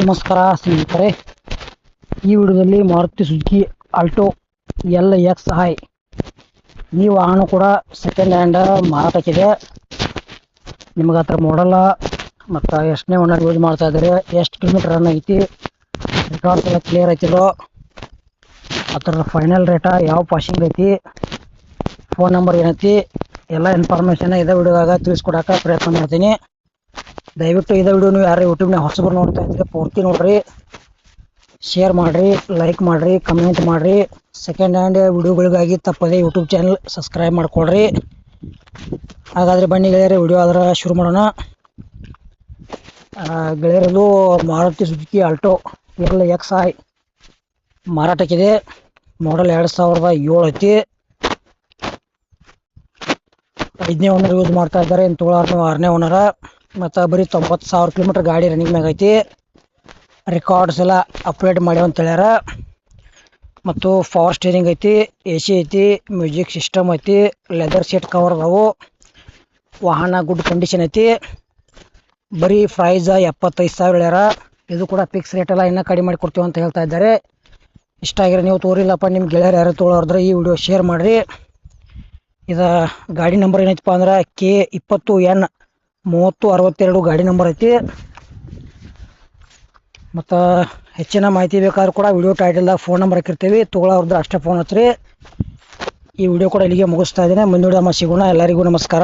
ನಮಸ್ಕಾರ ಸ್ನೇಹಿತರೆ, ಈ ವಿಡಿಯೋದಲ್ಲಿ ಮಾರುತಿ ಸುಜುಕಿ ಆಲ್ಟೋ LXi ಈ ವಾಹನ ಕೂಡ ಸೆಕೆಂಡ್ ಹ್ಯಾಂಡ್ ಮಾರಾಟಕ್ಕಿದೆ. ನಿಮಗೆ ಅದರ ಮಾಡಲ್ಲ ಮತ್ತು ಎಷ್ಟನೇ ಓನರ್ ಯೂಸ್ ಮಾಡ್ತಾ ಇದ್ದಾರೆ, ಎಷ್ಟು ಕಿಲೋಮೀಟರ್ ರನ್ ಐತಿ, ರೆಕಾರ್ಡ್ಸ್ ಎಲ್ಲ ಕ್ಲಿಯರ್ ಐತಿರೋ, ಅದರ ಫೈನಲ್ ರೇಟ, ಯಾವ ಪಾಸಿಂಗ್ ಐತಿ, ಫೋನ್ ನಂಬರ್ ಏನೈತಿ, ಎಲ್ಲ ಇನ್ಫಾರ್ಮೇಷನ್ ಇದೇ ವಿಡಿಯೋದಾಗ ತಿಳಿಸ್ಕೊಡೋಕೆ ಪ್ರಯತ್ನ ಮಾಡ್ತೀನಿ. ದಯವಿಟ್ಟು ಇದೇ ವಿಡಿಯೋ ನೀವು ಯಾರು ಯೂಟ್ಯೂಬ್ನಾಗ ಹೊಸಬರು ನೋಡ್ತಾ ಇದ್ರೆ ಪೂರ್ತಿ ನೋಡ್ರಿ, ಶೇರ್ ಮಾಡಿರಿ, ಲೈಕ್ ಮಾಡಿರಿ, ಕಮೆಂಟ್ ಮಾಡಿರಿ. ಸೆಕೆಂಡ್ ಹ್ಯಾಂಡ್ ವಿಡಿಯೋಗಳಿಗಾಗಿ ತಪ್ಪದೆ ಯೂಟ್ಯೂಬ್ ಚಾನಲ್ ಸಬ್ಸ್ಕ್ರೈಬ್ ಮಾಡ್ಕೊಳ್ರಿ. ಹಾಗಾದರೆ ಬನ್ನಿ ಗೆಳೆಯರೆ, ವಿಡಿಯೋ ಅದರ ಶುರು ಮಾಡೋಣ. ಗೆಳೆಯರದು ಮಾರುತಿ ಸುಜುಕಿ ಆಲ್ಟೋ LXi ಮಾರಾಟಕ್ಕಿದೆ. ಮಾಡಲ್ 2007 ಐತಿ. 5ನೇ ಓನರ್ ಯೂಸ್ ಮಾಡ್ತಾ ಇದ್ದಾರೆ. ಇನ್ನು ತೊಗೊಳೋರು 6ನೇ ಓನರ. ಮತ್ತು ಬರೀ 90,000 ಕಿಲೋಮೀಟರ್ ಗಾಡಿ ರನ್ನಿಂಗ್ ಮ್ಯಾಗ ಐತಿ. ರೆಕಾರ್ಡ್ಸ್ ಎಲ್ಲ ಅಪ್ಡೇಟ್ ಮಾಡ್ಯಾವ ಅಂತ ಹೇಳ್ಯಾರ. ಮತ್ತು ಪವರ್ ಸ್ಟೀರಿಂಗ್ ಐತಿ, AC ಐತಿ, ಮ್ಯೂಸಿಕ್ ಸಿಸ್ಟಮ್ ಐತಿ, ಲೆದರ್ ಸೀಟ್ ಕವರ್ ಅದಾವು. ವಾಹನ ಗುಡ್ ಕಂಡೀಷನ್ ಐತಿ. ಬರೀ ಪ್ರೈಸ್ 75,000 ಹೇಳ್ಯಾರ. ಇದು ಕೂಡ ಫಿಕ್ಸ್ ರೇಟ್ ಎಲ್ಲ ಇನ್ನೂ ಕಡಿಮೆ ಮಾಡಿ ಕೊಡ್ತೀವಿ ಅಂತ ಹೇಳ್ತಾ ಇದ್ದಾರೆ. ಇಷ್ಟ ಆಗಿರೋ ನೀವು ತೋರಿಲ್ಲಪ್ಪ, ನಿಮ್ಮ ಗೆಳೆಯರು ಯಾರು ತೊಗೊಳೋದ್ರೆ ಈ ವಿಡಿಯೋ ಶೇರ್ ಮಾಡಿರಿ. ಇದು ಗಾಡಿ ನಂಬರ್ ಏನೈತಪ್ಪ ಅಂದ್ರೆ K20N 3062 ಗಾಡಿ ನಂಬರ್ ಐತಿ. ಮತ್ತು ಹೆಚ್ಚಿನ ಮಾಹಿತಿ ಬೇಕಾದ್ರೂ ಕೂಡ ವಿಡಿಯೋ ಟೈಟಲ್ದಾಗ ಫೋನ್ ನಂಬರ್ ಹಾಕಿರ್ತೀವಿ, ತೊಗೊಳೋರ್ದು ಅಷ್ಟೇ ಫೋನ್ ಹಚ್ಚಿರಿ. ಈ ವಿಡಿಯೋ ಕೂಡ ಇಲ್ಲಿಗೆ ಮುಗಿಸ್ತಾ ಇದ್ದೀನಿ. ಮುಂದಿನ ವಿಡಿಯೋ ಸಿಗೋಣ. ಎಲ್ಲರಿಗೂ ನಮಸ್ಕಾರ.